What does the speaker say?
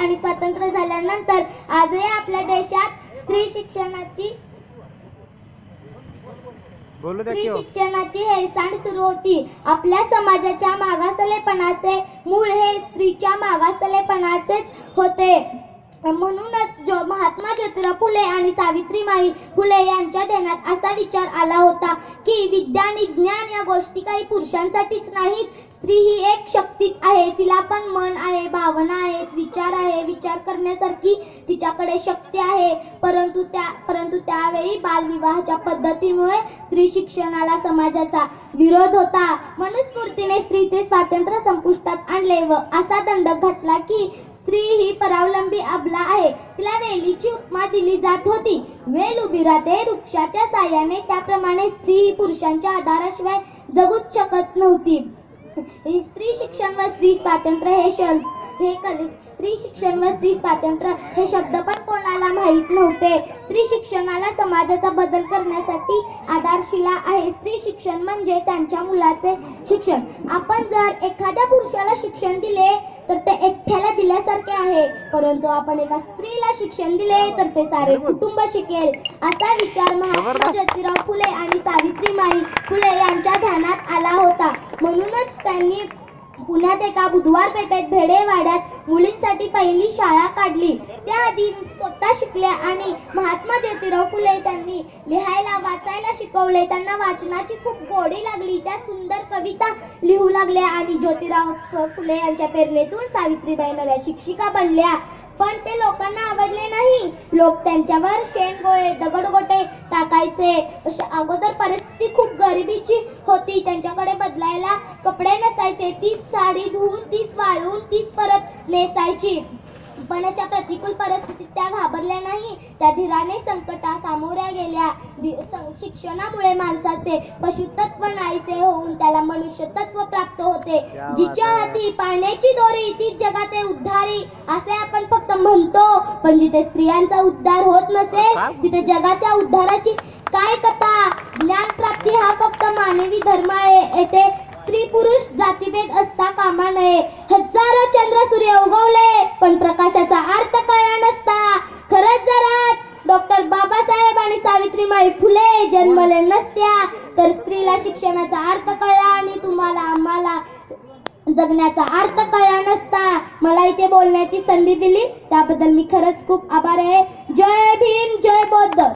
आणि स्वातंत्र्य झाल्यानंतर आजही आपल्या देशात स्त्री शिक्षणाची हेळसांड सुरू होती। आपल्या समाजाच्या मागासलेपणाचे मूळ हे स्त्रीच्या मागासलेपणाचेच होते। म्हणूनच महात्मा ज्योतिराव फुले आणि सावित्रीबाई फुले यांच्या ध्यानात असा विचार आला होता की विद्या आणि ज्ञान या गोष्टी काही पुरुषांसाठीच नाहीत, स्त्री ही एक शक्तीच आहे, तिला पण मन आहे, भावना आहेत, विचार आहे, विचार करण्यासारखी तिच्याकडे शक्ती आहे। परंतु त्यावेळी बालविवाहाच्या पद्धतीमुळे स्त्री शिक्षणाला समाजाचा विरोध होता। मनुस्मृतीने स्त्रीचे स्वातंत्र्य संपुष्टात आणले व असा दंडक घातला की स्त्री ही परावलंबी अबला आहे, तिला वेलीची उपमा दिली जात होती। वेल उभी राहते वृक्षाच्या साह्याने, त्याप्रमाणे स्त्री ही पुरुषांच्या आधाराशिवाय जगूच शकत नव्हती। स्त्री शिक्षण व स्त्री स्वातंत्र्य हे शब्द पण कोणाला माहित नव्हते। स्त्री शिक्षणाला समाजाचा बदल करण्यासाठी आधारशिला आहे। स्त्री शिक्षण म्हणजे त्यांच्या मुलाचे शिक्षण। आपण जर एखाद्या पुरुषाला शिक्षण दिले तर ते एकट्याला दिल्यासारखे आहे, परंतु आपण एका स्त्रीला शिक्षण दिले तर ते सारे कुटुंब शिकेल। असा विचार महात्मा ज्योतिराव फुले आणि सावित्रीबाई फुले यांच्या ध्यानात आला होता। म्हणूनच त्यांनी पुण्यात एका बुधवार पेठेत भेडेवाड्यात मुलींसाठी पहिली शाळा काढली। त्याआधी स्वतः शिकल्या आणि महात्मा ज्योतिराव फुले त्यांनी लिहायला वाचायला शिकवले। त्यांना वाचनाची खूप गोडी लागली, त्या सुंदर कविता लिहू लागल्या आणि ज्योतिराव फुले यांच्या प्रेरणेतून सावित्रीबाई नव्या शिक्षिका बनल्या। पण ते लोकांना आवडले नाही। लोक त्यांच्यावर शेणगोळे दगडगोटे टाकायचे। अगोदर परिस्थिती खूप गरिबीची होती, त्यांच्याकडे बदलायला कपडे नसायचे, तीच साडी धुवून तीच वाळवून तीच परत नेसायची। पण अशा प्रतिकूल परिस्थितीत त्या घाबरल्या नाही, त्या धीराने संकटा सामोऱ्या गेल्या। शिक्षणामुळे माणसाचे पशुतत्व नाहीसे होऊन त्याला मनुष्यतत्व प्राप्त होते। जिच्या हाती पाण्याची दोरी तीच जगाचे उद्धारी असे आपण फक्त म्हणतो, पण जिथे स्त्रियांचा उद्धार होत नसेल तिथे जगाच्या उद्धाराची काय कथा। ज्ञान प्राप्ती हा फक्त मानवी धर्म आहे, येथे स्त्री पुरुष जातीभेद असता कामा नये। हजारो चंद्र सूर्य उगवले पण प्रकाशाचा अर्थ कळला नसता। खरंच जर आज डॉक्टर बाबासाहेब आणि सावित्रीबाई फुले जन्मले नसत्या तर स्त्रीला शिक्षणाचा अर्थ कळला आणि तुम्हाला आम्हाला जगण्याचा अर्थ कळला नसता। मला इथे बोलण्याची संधी दिली त्याबद्दल मी खरंच खूप आभार आहे। जय भीम, जय बौद्ध।